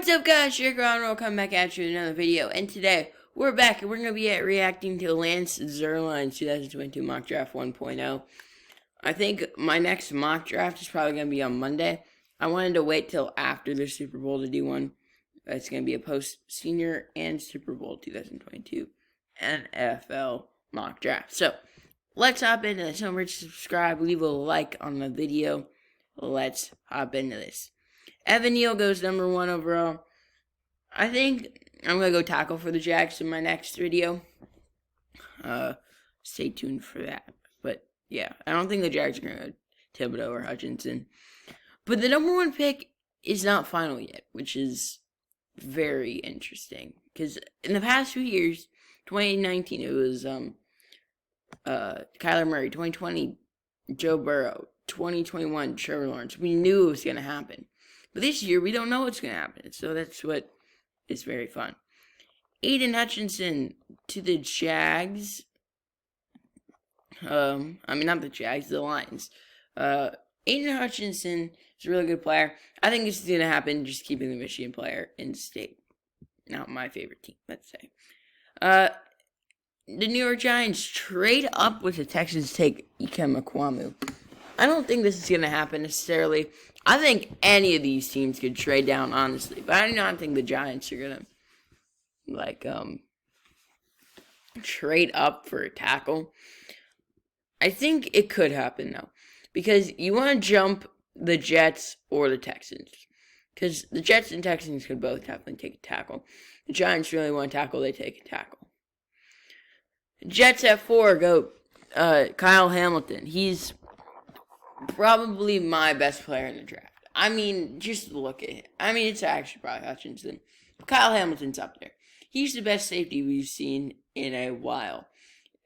What's up, guys? Jake Ron will come back at you with another video, and today we're back and we're going to be reacting to Lance Zierlein 2022 Mock Draft 1.0. I think my next mock draft is probably going to be on Monday. I wanted to wait till after the Super Bowl to do one. It's going to be a post-senior and Super Bowl 2022 NFL mock draft. So, let's hop into this. Don't forget to subscribe, leave a like on the video. Let's hop into this. Evan Neal goes number 1 overall. I think I'm going to go tackle for the Jags in my next video. Stay tuned for that. But, yeah, I don't think the Jags are going to go Thibodeau or Hutchinson. But the number 1 pick is not final yet, which is very interesting. Because in the past few years, 2019, it was Kyler Murray. 2020, Joe Burrow. 2021, Trevor Lawrence. We knew it was going to happen. But this year, we don't know what's going to happen. So that's what is very fun. Aiden Hutchinson to the Jags. Not the Jags, the Lions. Aiden Hutchinson is a really good player. I think it's going to happen just keeping the Michigan player in state. Not my favorite team, let's say. The New York Giants trade up with the Texans to take Ikem Ekwonu. I don't think this is going to happen necessarily. I think any of these teams could trade down, honestly. But I do not think the Giants are going to, trade up for a tackle. I think it could happen, though. Because you want to jump the Jets or the Texans. Because the Jets and Texans could both definitely take a tackle. The Giants really want to tackle, they take a tackle. Jets at 4 go Kyle Hamilton. He's probably my best player in the draft. I mean, just look at it. I mean, it's actually probably Hutchinson. Kyle Hamilton's up there. He's the best safety we've seen in a while.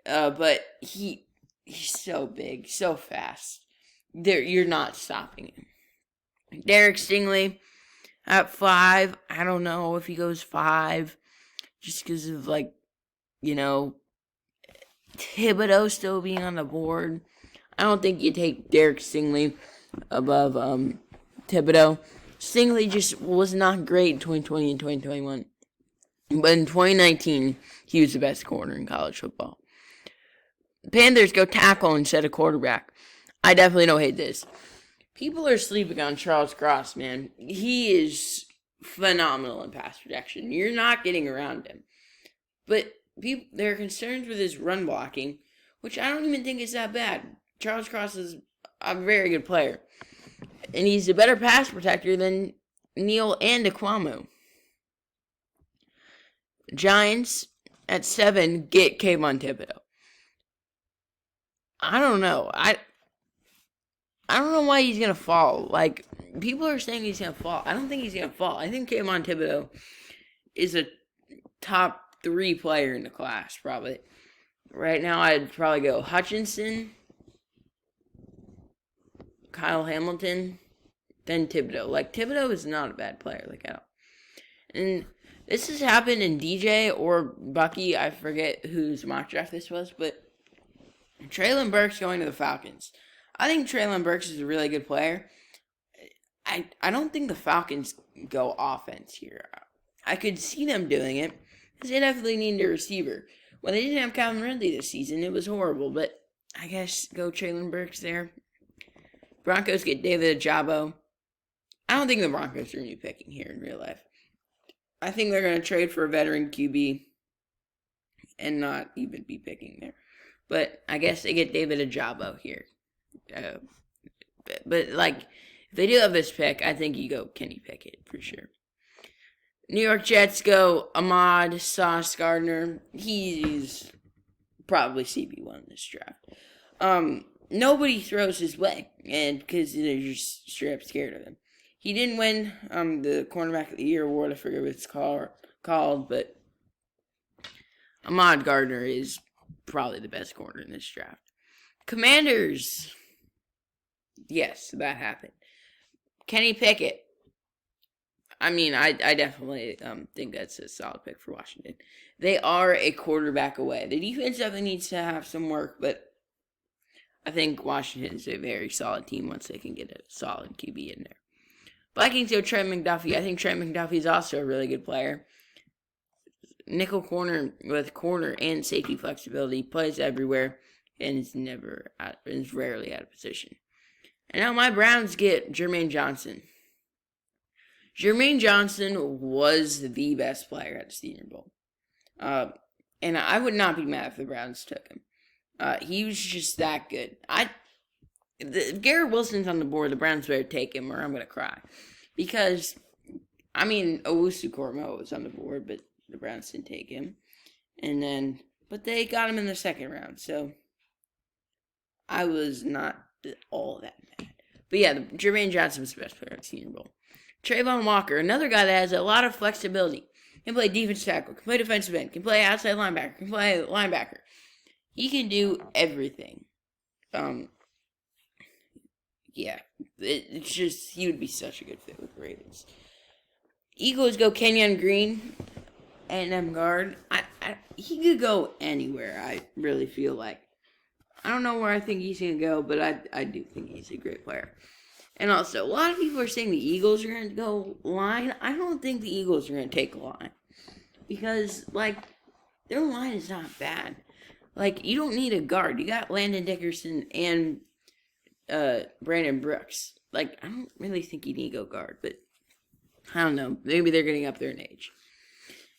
But he's so big, so fast. You're not stopping him. Derek Stingley at 5. I don't know if he goes 5. Just because of, Thibodeau still being on the board. I don't think you take Derek Stingley above Thibodeau. Stingley just was not great in 2020 and 2021. But in 2019, he was the best corner in college football. Panthers go tackle instead of quarterback. I definitely don't hate this. People are sleeping on Charles Cross, man. He is phenomenal in pass protection. You're not getting around him. But there are concerns with his run blocking, which I don't even think is that bad. Charles Cross is a very good player. And he's a better pass protector than Neal and Ekwonu. Giants at 7 get Kayvon Thibodeau. I don't know. I don't know why he's going to fall. People are saying he's going to fall. I don't think he's going to fall. I think Kayvon Thibodeau is a top 3 player in the class, probably. Right now, I'd probably go Hutchinson, Kyle Hamilton, then Thibodeau. Thibodeau is not a bad player, at all. And this has happened in DJ or Bucky. I forget whose mock draft this was, but Treylin Burke's going to the Falcons. I think Treylin Burke is a really good player. I don't think the Falcons go offense here. I could see them doing it, because they definitely need a receiver. When they didn't have Calvin Ridley this season, it was horrible, but I guess go Treylin Burke's there. Broncos get David Ajabo. I don't think the Broncos are going to be picking here in real life. I think they're going to trade for a veteran QB and not even be picking there. But I guess they get David Ajabo here. But if they do have this pick, I think you go Kenny Pickett for sure. New York Jets go Ahmad Sauce Gardner. He's probably CB1 in this draft. Nobody throws his way, and because they're just straight up scared of him. He didn't win the Cornerback of the Year award. I forget what it's called, but Ahmad Gardner is probably the best corner in this draft. Commanders. Yes, that happened. Kenny Pickett. I definitely think that's a solid pick for Washington. They are a quarterback away. The defense definitely needs to have some work, but I think Washington is a very solid team once they can get a solid QB in there. Vikings go Trey Mcduffie. I think Trey Mcduffie is also a really good player. Nickel corner with corner and safety flexibility, plays everywhere, and is rarely out of position. And now my Browns get Jermaine Johnson. Jermaine Johnson was the best player at the Senior Bowl. And I would not be mad if the Browns took him. He was just that good. If Garrett Wilson's on the board, the Browns better take him or I'm going to cry. Because, Owusu-Koramoah was on the board, but the Browns didn't take him. But they got him in the second round, so I was not all that mad. But yeah, Jermaine Johnson was the best player at the Senior Bowl. Trayvon Walker, another guy that has a lot of flexibility. Can play defensive tackle, can play defensive end, can play outside linebacker, can play linebacker. He can do everything. It's just, he would be such a good fit with the Ravens. Eagles go Kenyon Green, A&M guard. He could go anywhere, I really feel like. I don't know where I think he's going to go, but I do think he's a great player. And also, a lot of people are saying the Eagles are going to go line. I don't think the Eagles are going to take a line. Because, their line is not bad. You don't need a guard. You got Landon Dickerson and Brandon Brooks. I don't really think you need to go guard, but I don't know. Maybe they're getting up there in age.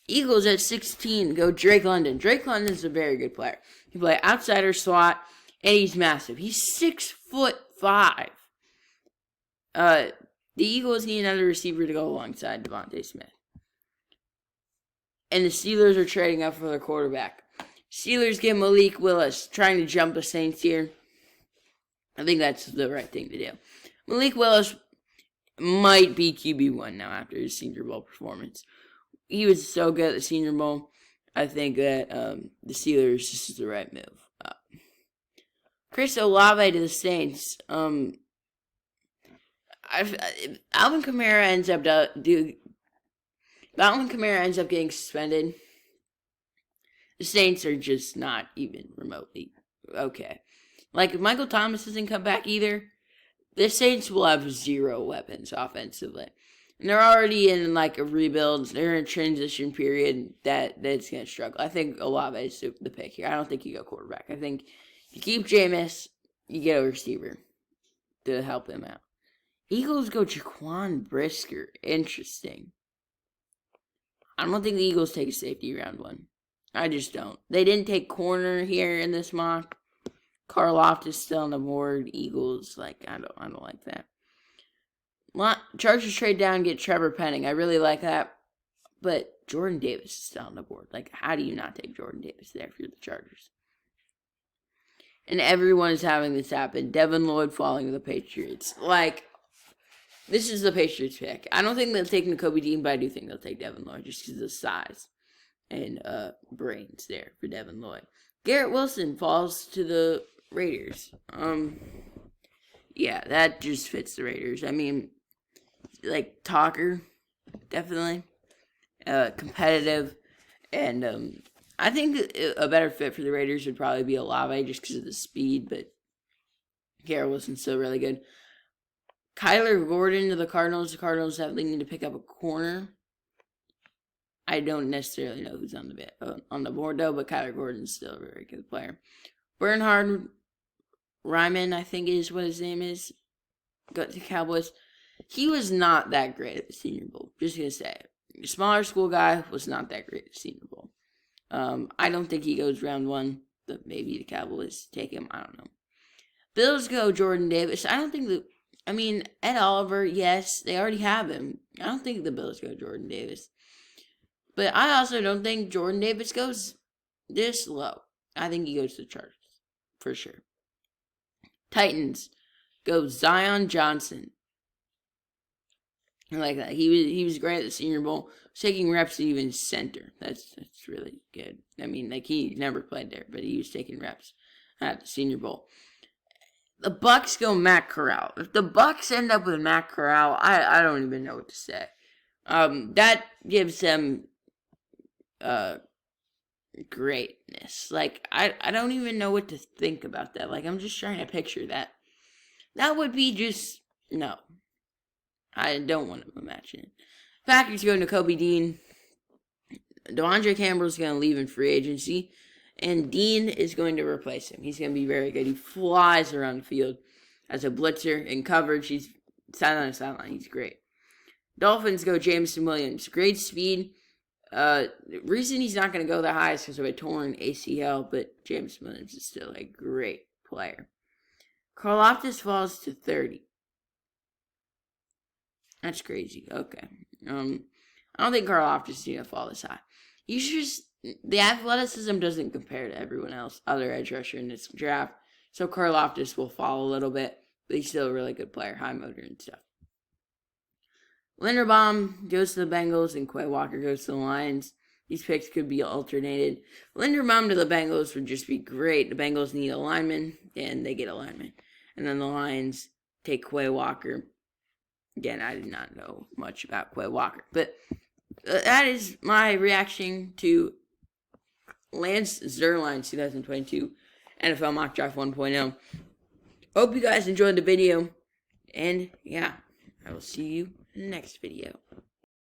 Eagles at 16 go Drake London. Drake London is a very good player. He can play outsider slot, and he's massive. He's 6'5". The Eagles need another receiver to go alongside Devontae Smith. And the Steelers are trading up for their quarterback. Steelers get Malik Willis, trying to jump the Saints here. I think that's the right thing to do. Malik Willis might be QB1 now after his Senior Bowl performance. He was so good at the Senior Bowl. I think that the Steelers, this is the right move. Chris Olave to the Saints. Alvin Kamara ends up getting suspended. The Saints are just not even remotely okay. If Michael Thomas doesn't come back either, the Saints will have zero weapons offensively. And they're already in a rebuild. They're in a transition period that's going to struggle. I think Olave is the pick here. I don't think you go quarterback. I think you keep Jameis, you get a receiver to help him out. Eagles go Jaquan Brisker. Interesting. I don't think the Eagles take a safety round one. I just don't. They didn't take corner here in this mock. Karloff is still on the board. Eagles, I don't like that. Chargers trade down and get Trevor Penning. I really like that. But Jordan Davis is still on the board. How do you not take Jordan Davis there if you're the Chargers? And everyone is having this happen. Devin Lloyd falling to the Patriots. This is the Patriots pick. I don't think they'll take Nakobe Dean, but I do think they'll take Devin Lloyd just because of the size and brains there for Devin Lloyd. Garrett Wilson falls to the Raiders. Yeah, that just fits the Raiders. Talker, definitely. Competitive. And I think a better fit for the Raiders would probably be Olave just because of the speed, but Garrett Wilson's still really good. Kyler Gordon to the Cardinals. The Cardinals definitely need to pick up a corner. I don't necessarily know who's on the board, though, but Kyler Gordon's still a very good player. Bernhard Ryman, I think is what his name is. Got the Cowboys. He was not that great at the Senior Bowl. Just going to say it. Smaller school guy was not that great at the Senior Bowl. I don't think he goes round one, but maybe the Cowboys take him. I don't know. Bills go Jordan Davis. I don't think Ed Oliver, yes, they already have him. I don't think the Bills go Jordan Davis. But I also don't think Jordan Davis goes this low. I think he goes to the Chargers, for sure. Titans go Zion Johnson. I like that. He was great at the Senior Bowl. Taking reps even center. That's really good. He never played there, but he was taking reps at the Senior Bowl. The Bucks go Matt Corral. If the Bucks end up with Matt Corral, I don't even know what to say. That gives them greatness. I don't even know what to think about that. I'm just trying to picture that. That would be just no. I don't want him matching it. Packers going to Kobe Dean. DeAndre Campbell's going to leave in free agency. And Dean is going to replace him. He's going to be very good. He flies around the field as a blitzer in coverage. He's sideline to sideline. He's great. Dolphins go Jameson Williams. Great speed. Reason he's not going to go that high is because of a torn ACL, but Jameson Williams is still a great player. Karlaftis falls to 30. That's crazy. Okay. I don't think Karlaftis is going to fall this high. The athleticism doesn't compare to everyone else, other edge rusher in this draft. So Karlaftis will fall a little bit, but he's still a really good player, high motor and stuff. Linderbaum goes to the Bengals and Quay Walker goes to the Lions. These picks could be alternated. Linderbaum to the Bengals would just be great. The Bengals need a lineman, and they get a lineman. And then the Lions take Quay Walker. Again, I did not know much about Quay Walker. But that is my reaction to Lance Zierlein 2022 NFL Mock Draft 1.0. Hope you guys enjoyed the video. And yeah, I will see you in the next video.